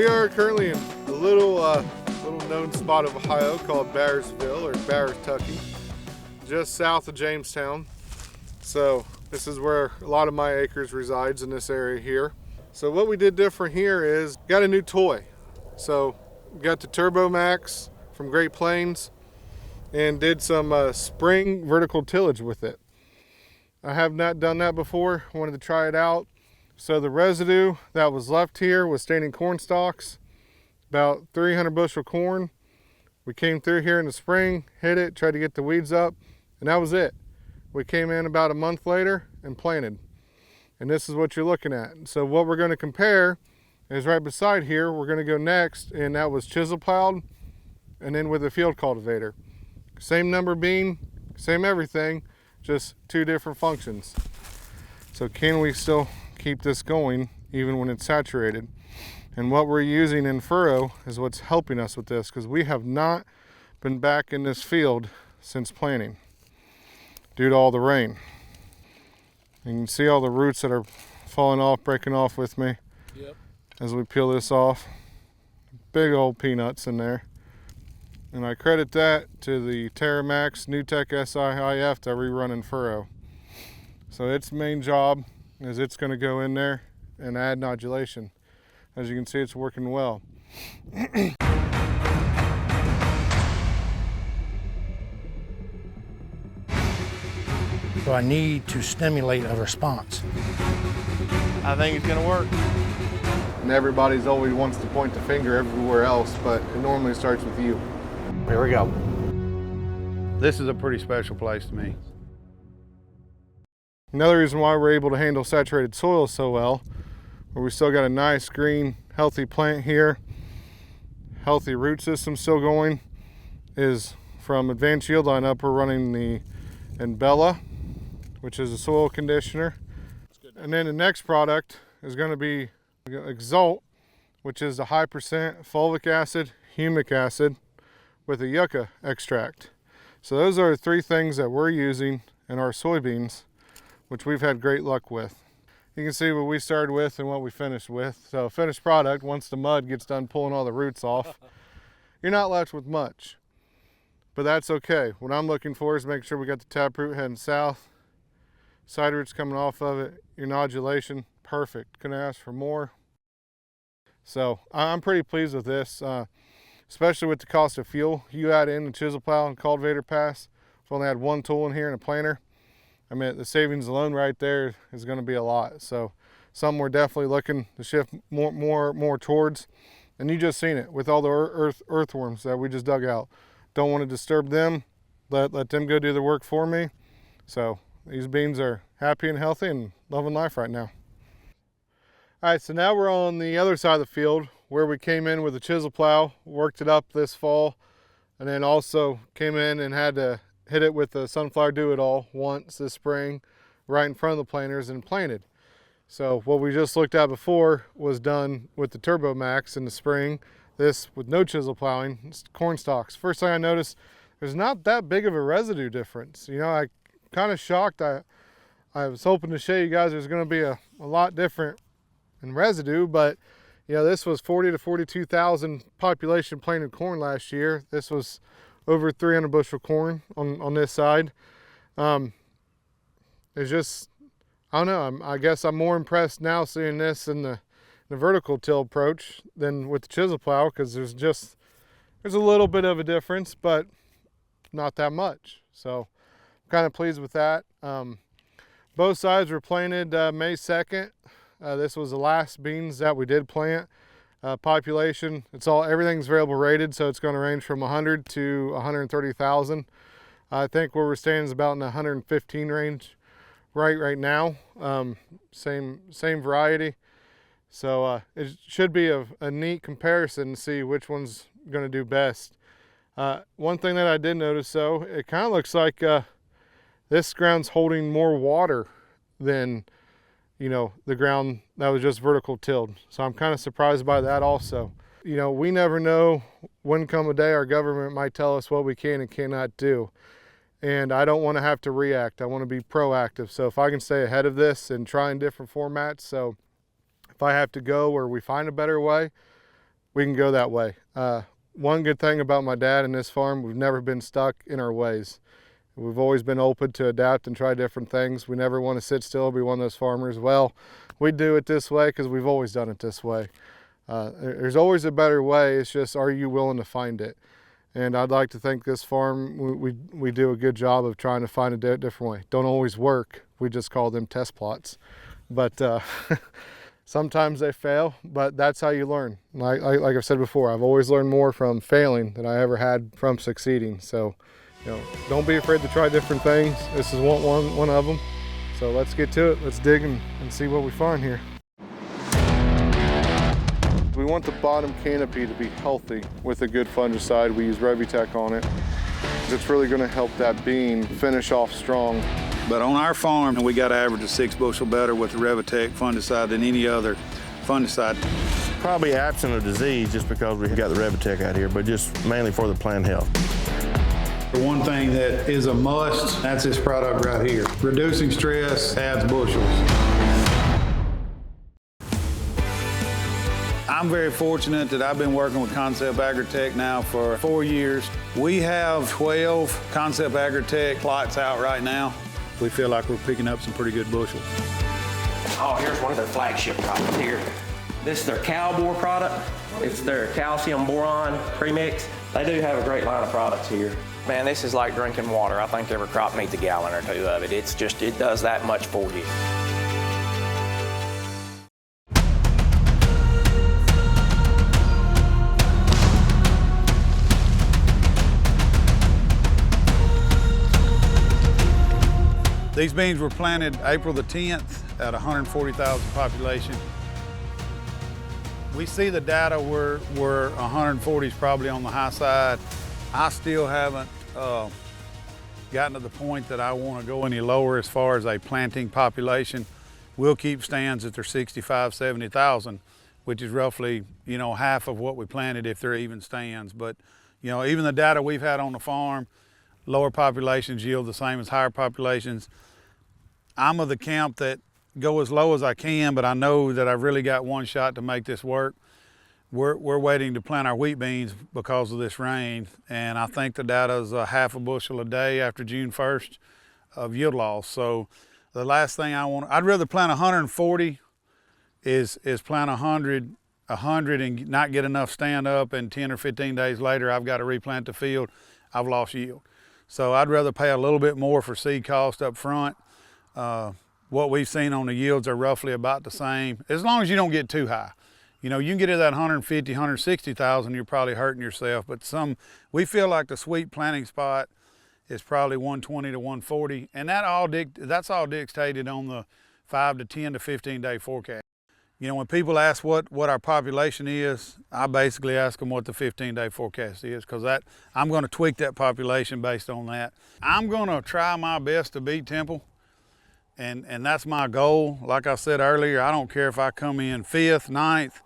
We are currently in a little known spot of Ohio called Bearsville or Tucky, just south of Jamestown. So this is where a lot of my acres resides, in this area here. So what we did different here is got a new toy. So we got the Turbo Max from Great Plains and did some spring vertical tillage with it. I have not done that before, wanted to try it out. So the residue that was left here was standing corn stalks, about 300 bushel corn. We came through here in the spring, hit it, tried to get the weeds up, and that was it. We came in about a month later and planted. And this is what you're looking at. So what we're going to compare is right beside here. We're going to go next, and that was chisel plowed and then with a field cultivator. Same number bean, same everything, just two different functions. So can we still keep this going even when it's saturated? And what we're using in furrow is what's helping us with this, because we have not been back in this field since planting due to all the rain. You can see all the roots that are falling off, breaking off with me. Yep. As we peel this off. Big old peanuts in there. And I credit that to the TerraMax NewTek SIIF that we run in furrow. So its main job is it's going to go in there and add nodulation. As you can see, it's working well. So I need to stimulate a response. I think it's going to work. And everybody's always wants to point the finger everywhere else, but it normally starts with you. Here we go. This is a pretty special place to me. Another reason why we're able to handle saturated soil so well, where we still got a nice green healthy plant here, healthy root system still going, is from Advanced Yield Lineup. We're running the Bella, which is a soil conditioner. And then the next product is going to be Exalt, which is a high percent fulvic acid, humic acid with a yucca extract. So those are the three things that we're using in our soybeans, which we've had great luck with. You can see what we started with and what we finished with. So finished product, once the mud gets done pulling all the roots off, you're not left with much. But that's okay. What I'm looking for is make sure we got the taproot heading south, side roots coming off of it, your nodulation, perfect. Couldn't ask for more. So I'm pretty pleased with this, especially with the cost of fuel. You add in the chisel plow and cultivator pass. I've only had one tool in here and a planter. I mean, the savings alone right there is going to be a lot. So something we're definitely looking to shift more towards. And you just seen it with all the earthworms that we just dug out. Don't want to disturb them. Let them go do the work for me. So these beans are happy and healthy and loving life right now. All right, so now we're on the other side of the field where we came in with a chisel plow, worked it up this fall, and then also came in and had to hit it with the Sunflower Do-It-All once this spring, right in front of the planters, and planted. So what we just looked at before was done with the Turbo Max in the spring. This with no chisel plowing, it's corn stalks. First thing I noticed, there's not that big of a residue difference. You know, I kind of shocked. I was hoping to show you guys there's going to be a lot different in residue, but you know, this was 40 to 42,000 population planted corn last year. This was over 300 bushel corn on this side. It's just, I don't know, I guess I'm more impressed now seeing this in the vertical till approach than with the chisel plow, because there's a little bit of a difference, but not that much. So I'm kind of pleased with that. Both sides were planted May 2nd. This was the last beans that we did plant. Population, everything's variable rated, so it's going to range from 100 to 130,000. I think where we're standing is about in the 115 range right now. Same variety. So it should be a neat comparison to see which one's going to do best. One thing that I did notice, though, it kind of looks like this ground's holding more water than, you know, the ground that was just vertical tilled. So I'm kind of surprised by that also. You know, we never know when come a day our government might tell us what we can and cannot do. And I don't want to have to react. I want to be proactive. So if I can stay ahead of this and try in different formats, so if I have to go where we find a better way, we can go that way. One good thing about my dad and this farm, we've never been stuck in our ways. We've always been open to adapt and try different things. We never want to sit still, be one of those farmers, well, we do it this way because we've always done it this way. There's always a better way. It's just, are you willing to find it? And I'd like to think this farm, we do a good job of trying to find a different way. Don't always work. We just call them test plots. But sometimes they fail, but that's how you learn. Like I've said before, I've always learned more from failing than I ever had from succeeding. So, don't be afraid to try different things. This is one of them. So let's get to it. Let's dig and see what we find here. We want the bottom canopy to be healthy with a good fungicide. We use Revitec on it. It's really going to help that bean finish off strong. But on our farm, we got to average a 6 bushel better with the Revitec fungicide than any other fungicide. Probably absent of disease just because we got the Revitec out here, but just mainly for the plant health. The one thing that is a must, that's this product right here. Reducing stress adds bushels. I'm very fortunate that I've been working with Concept Agritech now for 4 years. We have 12 Concept Agritech plots out right now. We feel like we're picking up some pretty good bushels. Oh, here's one of their flagship products here. This is their Cowboy product. It's their calcium boron premix. They do have a great line of products here. Man, this is like drinking water. I think every crop needs a gallon or two of it. It does that much for you. These beans were planted April the 10th at 140,000 population. We see the data where 140 is probably on the high side. I still haven't gotten to the point that I want to go any lower as far as a planting population. We'll keep stands at their 65, 70,000, which is roughly, half of what we planted if they're even stands. But, even the data we've had on the farm, lower populations yield the same as higher populations. I'm of the camp that go as low as I can, but I know that I've really got one shot to make this work. We're waiting to plant our wheat beans because of this rain, and I think the data is a half a bushel a day after June 1st of yield loss. So the last thing I'd rather plant 140 is plant 100 and not get enough stand up, and 10 or 15 days later I've got to replant the field. I've lost yield. So I'd rather pay a little bit more for seed cost up front. What we've seen on the yields are roughly about the same, as long as you don't get too high. You can get to that 150, 160,000, you're probably hurting yourself. But we feel like the sweet planting spot is probably 120 to 140, and that's all dictated on the 5 to 10 to 15 day forecast. When people ask what our population is, I basically ask them what the 15-day forecast is, because I'm going to tweak that population based on that. I'm going to try my best to beat Temple, and that's my goal. Like I said earlier, I don't care if I come in 5th, 9th,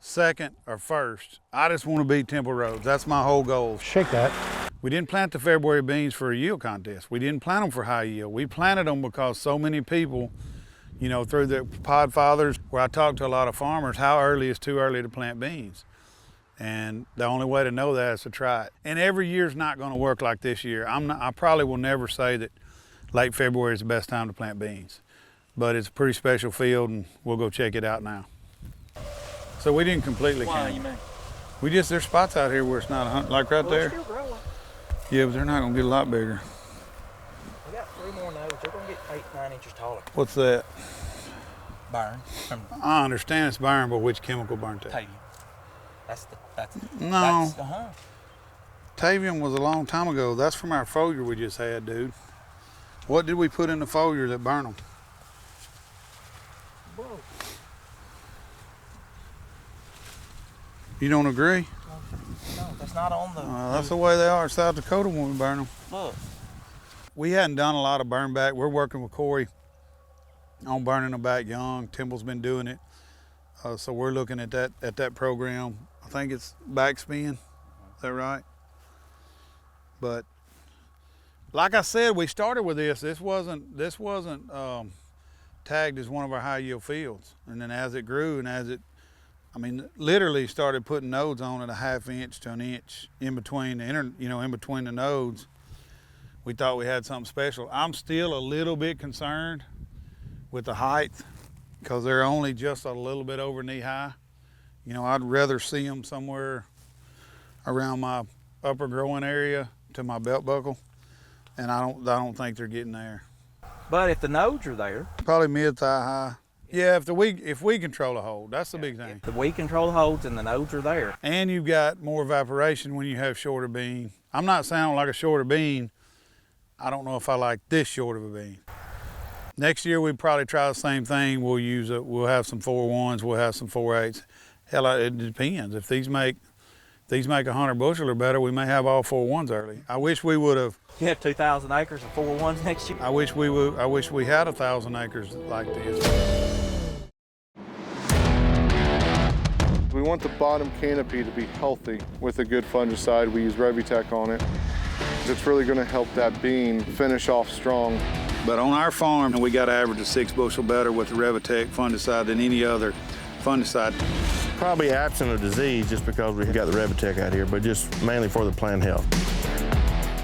2nd, or 1st. I just want to beat Temple Rhodes. That's my whole goal. Shake that. We didn't plant the February beans for a yield contest. We didn't plant them for high yield. We planted them because so many people, through the pod fathers, where I talk to a lot of farmers, how early is too early to plant beans? And the only way to know that is to try it. And every year's not going to work like this year. I probably will never say that late February is the best time to plant beans, but it's a pretty special field, and we'll go check it out now. So we didn't completely count. There's spots out here where it's not like right there. Still growing. Yeah, but they're not going to get a lot bigger. We got 3 more nodes. They're going to get 8, 9 inches taller. What's that? Burn. I understand it's burn, but which chemical burnt it? Tavium. No. Tavium was a long time ago. That's from our foliar we just had, dude. What did we put in the foliar that burned them? Whoa. You don't agree? No, that's not on the... That's the way they are in South Dakota when we burn them. Look. We hadn't done a lot of burn back. We're working with Corey on burning them back young. Temple's been doing it. So we're looking at that program. I think it's backspin. Is that right? But like I said, we started with this. This wasn't tagged as one of our high yield fields. And then as it grew and as it I mean, literally started putting nodes on at a ½ inch to an inch in between the in between the nodes. We thought we had something special. I'm still a little bit concerned with the height because they're only just a little bit over knee high. You know, I'd rather see them somewhere around my upper growing area to my belt buckle, and I don't think they're getting there. But if the nodes are there, Probably mid thigh high. Yeah, if we control a hold, that's the big thing. if we control the holds and the nodes are there. And you've got more evaporation when you have shorter bean. I'm not saying like a shorter bean. I don't know if I like this short of a bean. Next year we'd probably try the same thing. We'll have some 4-1s, we'll have some 4-8s. Hell, it depends. If these make 100 bushel or better, we may have all 4-1s early. I wish we would have. You have 2,000 acres of 4-1s next year. I wish we had 1,000 acres like this. We want the bottom canopy to be healthy with a good fungicide. We use Revitec on it. It's really going to help that bean finish off strong. But on our farm, we got to average a 6 bushel better with the Revitec fungicide than any other fungicide. Probably absent of disease just because we got the Revitec out here, but just mainly for the plant health.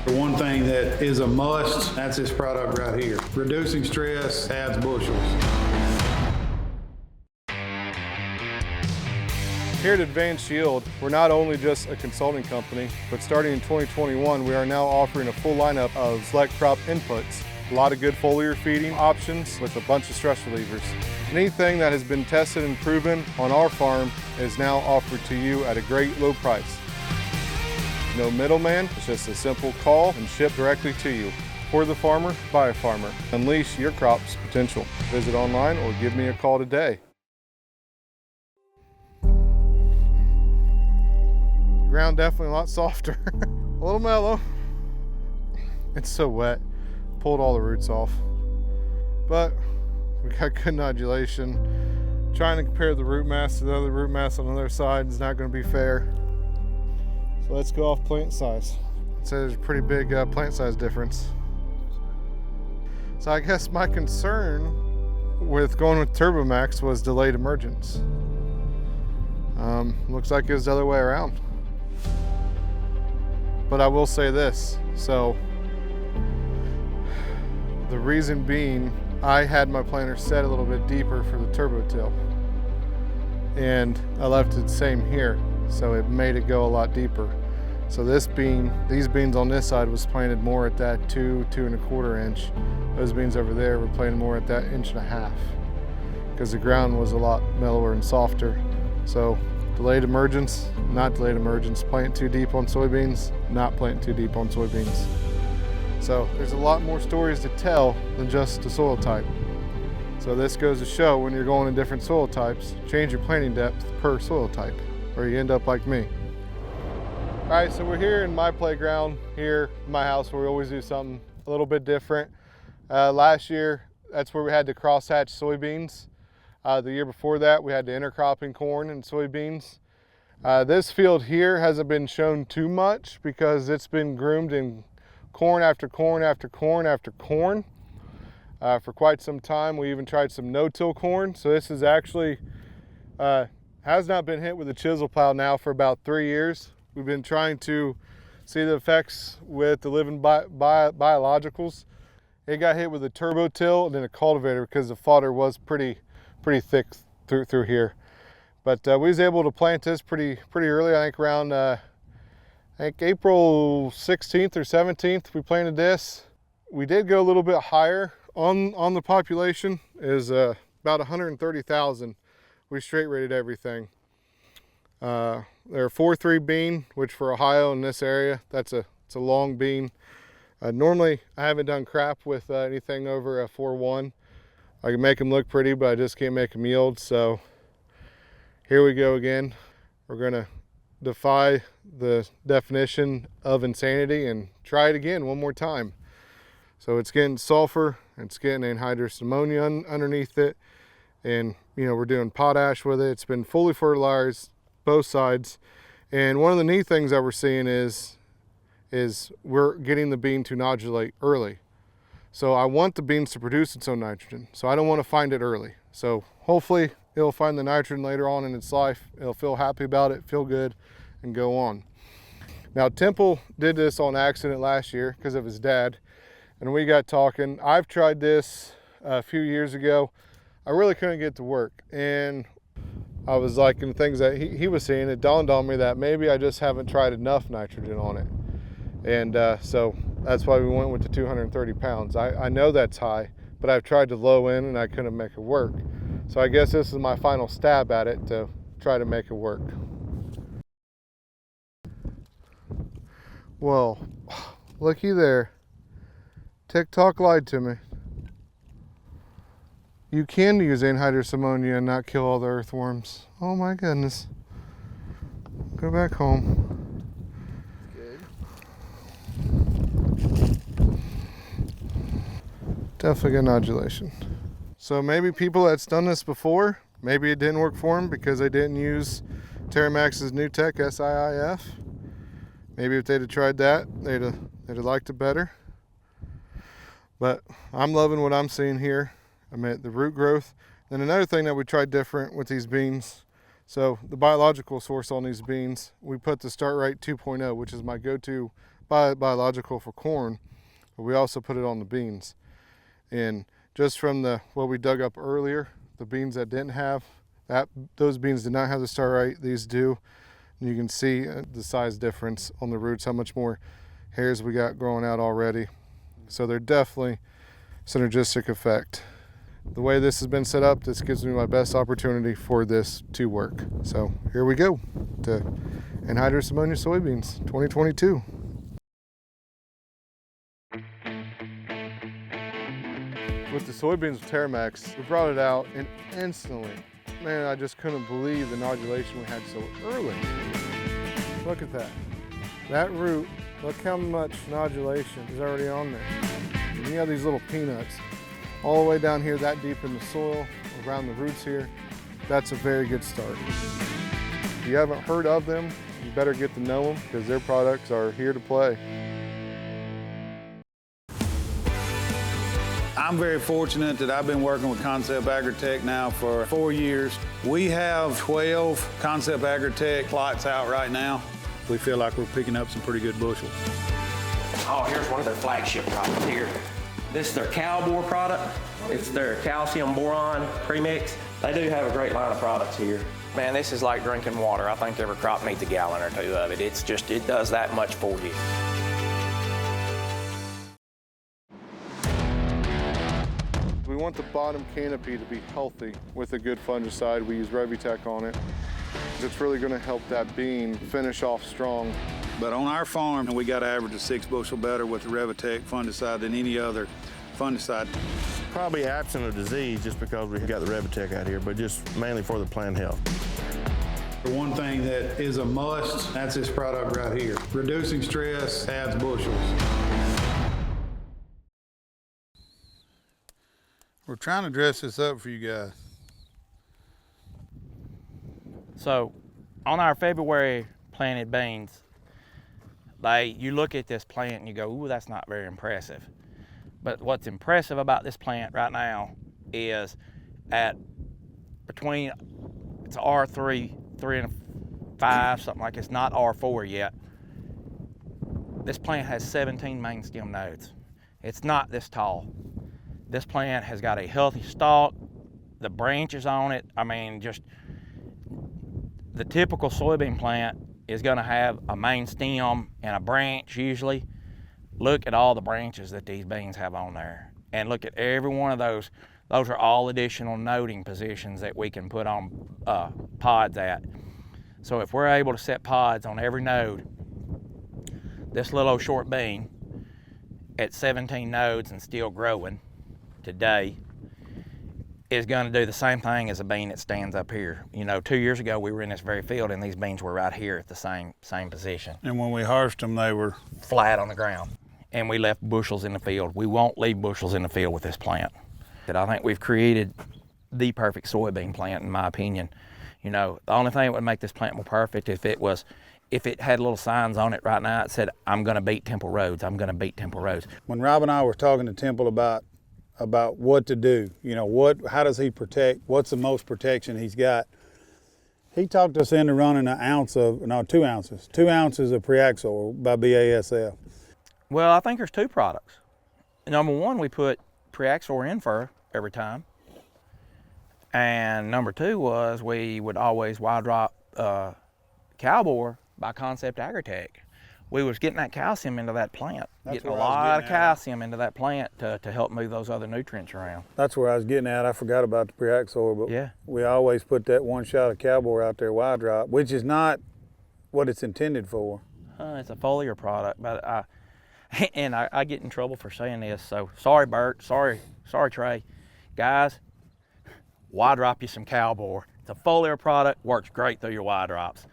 The one thing that is a must, that's this product right here. Reducing stress adds bushels. Here at Advanced Yield, we're not only just a consulting company, but starting in 2021, we are now offering a full lineup of select crop inputs. A lot of good foliar feeding options with a bunch of stress relievers. Anything that has been tested and proven on our farm is now offered to you at a great low price. No middleman, it's just a simple call and ship directly to you. For the farmer, by a farmer. Unleash your crop's potential. Visit online or give me a call today. Ground definitely a lot softer. A little mellow. It's so wet. Pulled all the roots off. But we got good nodulation. Trying to compare the root mass to the other root mass on the other side is not going to be fair. So let's go off plant size. I'd say there's a pretty big plant size difference. So I guess my concern with going with Turbomax was delayed emergence. Looks like it was the other way around. But I will say this, so the reason being, I had my planter set a little bit deeper for the turbo till, and I left it the same here, so it made it go a lot deeper. So these beans on this side was planted more at that 2 1/4 inch. Those beans over there were planted more at that 1.5 inch, because the ground was a lot mellower and softer. So delayed emergence, not delayed emergence. Plant too deep on soybeans, not plant too deep on soybeans. So there's a lot more stories to tell than just the soil type. So this goes to show when you're going in different soil types, change your planting depth per soil type, or you end up like me. All right, so we're here in my playground here in my house where we always do something a little bit different. Last year, that's where we had to crosshatch soybeans. The year before that, we had the intercropping corn and soybeans. This field here hasn't been shown too much because it's been groomed in corn after corn after corn after corn for quite some time. We even tried some no-till corn. So this is actually, has not been hit with a chisel plow now for about 3 years. We've been trying to see the effects with the living biologicals. It got hit with a turbo till and then a cultivator because the fodder was pretty thick through here. But we was able to plant this pretty early. I think around April 16th or 17th we planted this. We did go a little bit higher on the population. Is about 130,000. We straight rated everything. They're 4.3 bean, which for Ohio in this area, it's a long bean. Normally I haven't done crap with anything over a 4.1. I can make them look pretty, but I just can't make them yield. So here we go again. We're gonna defy the definition of insanity and try it again one more time. So it's getting sulfur, it's getting anhydrous ammonia underneath it. And we're doing potash with it. It's been fully fertilized, both sides. And one of the neat things that we're seeing is we're getting the bean to nodulate early. So I want the beans to produce its own nitrogen. So I don't want to find it early. So hopefully it'll find the nitrogen later on in its life. It'll feel happy about it, feel good, and go on. Now, Temple did this on accident last year because of his dad, and we got talking. I've tried this a few years ago. I really couldn't get to work, and I was liking the things that he was seeing. It dawned on me that maybe I just haven't tried enough nitrogen on it, and so that's why we went with the 230 pounds. I know that's high, but I've tried the low end and I couldn't make it work. So I guess this is my final stab at it to try to make it work. Well, looky there. TikTok lied to me. You can use anhydrous ammonia and not kill all the earthworms. Oh my goodness. Go back home. Definitely good nodulation. So maybe people that's done this before, maybe it didn't work for them because they didn't use Terramax's new tech SIIF. Maybe if they'd have tried that, they'd have liked it better. But I'm loving what I'm seeing here. I mean, the root growth. Then another thing that we tried different with these beans, so the biological source on these beans, we put the Start Right 2.0, which is my go-to biological for corn, but we also put it on the beans. And just from what we dug up earlier, the beans that didn't have that, those beans did not have the Start Right, these do. And you can see the size difference on the roots, how much more hairs we got growing out already. So they're definitely synergistic effect. The way this has been set up, this gives me my best opportunity for this to work. So here we go to Anhydrous ammonia soybeans 2022. With the soybeans with Terramax, we brought it out and instantly, man, I just couldn't believe the nodulation we had so early. Look at that. That root, look how much nodulation is already on there. And you have these little peanuts all the way down here that deep in the soil, around the roots here. That's a very good start. If you haven't heard of them, you better get to know them because their products are here to play. I'm very fortunate that I've been working with Concept Agritech now for 4 years. We have 12 Concept Agritech plots out right now. We feel like we're picking up some pretty good bushels. Oh, here's one of their flagship products here. This is their Cowboy product. It's their calcium boron premix. They do have a great line of products here. Man, this is like drinking water. I think every crop needs a gallon or two of it. It's just, it does that much for you. We want the bottom canopy to be healthy with a good fungicide. We use Revitec on it. It's really going to help that bean finish off strong. But on our farm, we got to average a 6 bushel better with the Revitec fungicide than any other fungicide. Probably absent of disease just because we got the Revitec out here, but just mainly for the plant health. The one thing that is a must, that's this product right here. Reducing stress adds bushels. We're trying to dress this up for you guys. So, on our February planted beans, you look at this plant and you go, ooh, that's not very impressive. But what's impressive about this plant right now is at between, it's R3, 3 and 5, something like it's not R4 yet. This plant has 17 main stem nodes. It's not this tall. This plant has got a healthy stalk, the branches on it, I mean, just the typical soybean plant is gonna have a main stem and a branch usually. Look at all the branches that these beans have on there. And look at every one of those. Those are all additional noding positions that we can put on pods at. So if we're able to set pods on every node, this little old short bean at 17 nodes and still growing today is going to do the same thing as a bean that stands up here. You know, 2 years ago we were in this very field and these beans were right here at the same position. And when we harvested them, they were flat on the ground. And we left bushels in the field. We won't leave bushels in the field with this plant. I think we've created the perfect soybean plant, in my opinion. You know, the only thing that would make this plant more perfect if it had little signs on it right now that said, I'm gonna beat Temple Roads, I'm gonna beat Temple Roads. When Rob and I were talking to Temple about about what to do. You know, how does he protect? What's the most protection he's got? He talked us into running 2 ounces. 2 ounces of Preaxor by BASF. Well, I think there's two products. Number one, we put Preaxor in fur every time. And number two was we would always wild drop Cowboy by Concept Agritech. We was getting that calcium into that plant, getting a lot of calcium into that plant to help move those other nutrients around. That's where I was getting at. I forgot about the Preaxor, but yeah, we always put that 1 shot of Cowboy out there wild drop, which is not what it's intended for. It's a foliar product, but I get in trouble for saying this, so sorry Bert, sorry Trey. Guys, wild drop you some Cowboy. It's a foliar product, works great through your wild drops.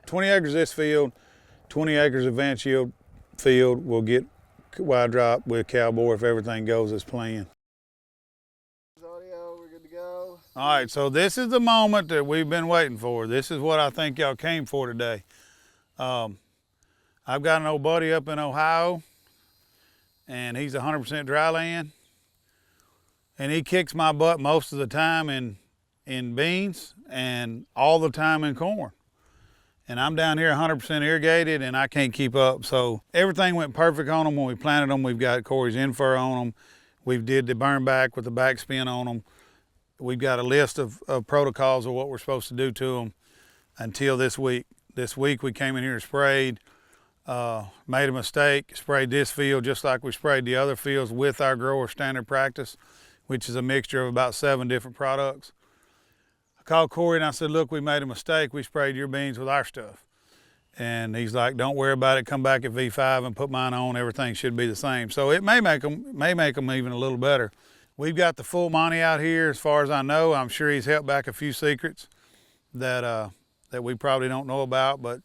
20 acres this field, 20 acres advanced yield field will get wild drop with Cowboy if everything goes as planned. Audio, we're good to go. All right, so this is the moment that we've been waiting for. This is what I think y'all came for today. I've got an old buddy up in Ohio, and he's 100% dry land, and he kicks my butt most of the time in beans and all the time in corn. And I'm down here 100% irrigated, and I can't keep up. So everything went perfect on them when we planted them. We've got Corey's in-fur on them. We did the burn back with the backspin on them. We've got a list of protocols of what we're supposed to do to them until this week. This week we came in here and sprayed, made a mistake, sprayed this field just like we sprayed the other fields with our grower standard practice, which is a mixture of about 7 different products. I called Corey and I said, look, we made a mistake. We sprayed your beans with our stuff. And he's like, don't worry about it. Come back at V5 and put mine on. Everything should be the same. So it may make them even a little better. We've got the full Monty out here as far as I know. I'm sure he's held back a few secrets that we probably don't know about. But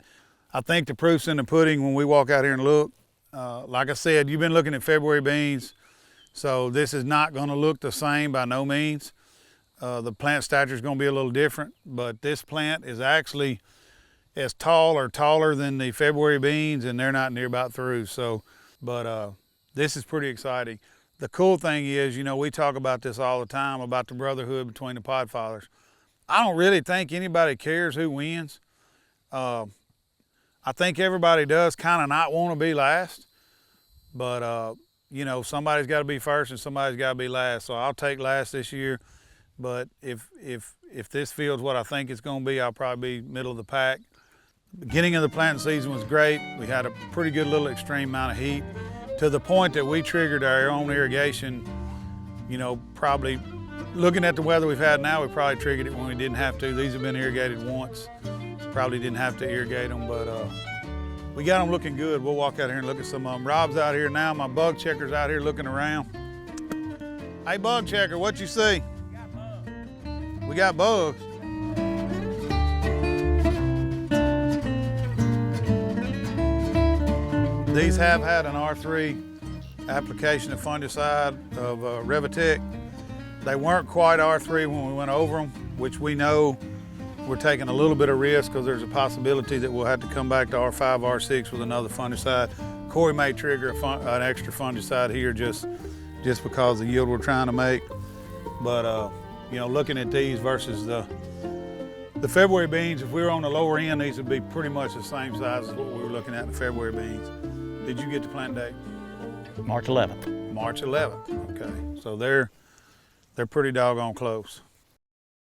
I think the proof's in the pudding when we walk out here and look. Like I said, you've been looking at February beans. So this is not going to look the same by no means. The plant stature is going to be a little different, but this plant is actually as tall or taller than the February beans, and they're not near about through. So, but this is pretty exciting. The cool thing is, you know, we talk about this all the time about the brotherhood between the pod fathers. I don't really think anybody cares who wins. I think everybody does kind of not want to be last, but you know, somebody's got to be first and somebody's got to be last. So I'll take last this year. But if this field's what I think it's going to be, I'll probably be middle of the pack. Beginning of the planting season was great. We had a pretty good little extreme amount of heat to the point that we triggered our own irrigation. You know, probably looking at the weather we've had now, we probably triggered it when we didn't have to. These have been irrigated once. Probably didn't have to irrigate them, but we got them looking good. We'll walk out here and look at some of them. Rob's out here now. My bug checker's out here looking around. Hey, bug checker, what you see? We got bugs. These have had an R3 application of fungicide of Revitec. They weren't quite R3 when we went over them, which we know we're taking a little bit of risk because there's a possibility that we'll have to come back to R5, R6 with another fungicide. Corey may trigger an extra fungicide here just because of the yield we're trying to make. But you know, looking at these versus the February beans, if we were on the lower end, these would be pretty much the same size as what we were looking at in the February beans. Did you get the plant date? March 11th. March 11th, okay. So they're pretty doggone close.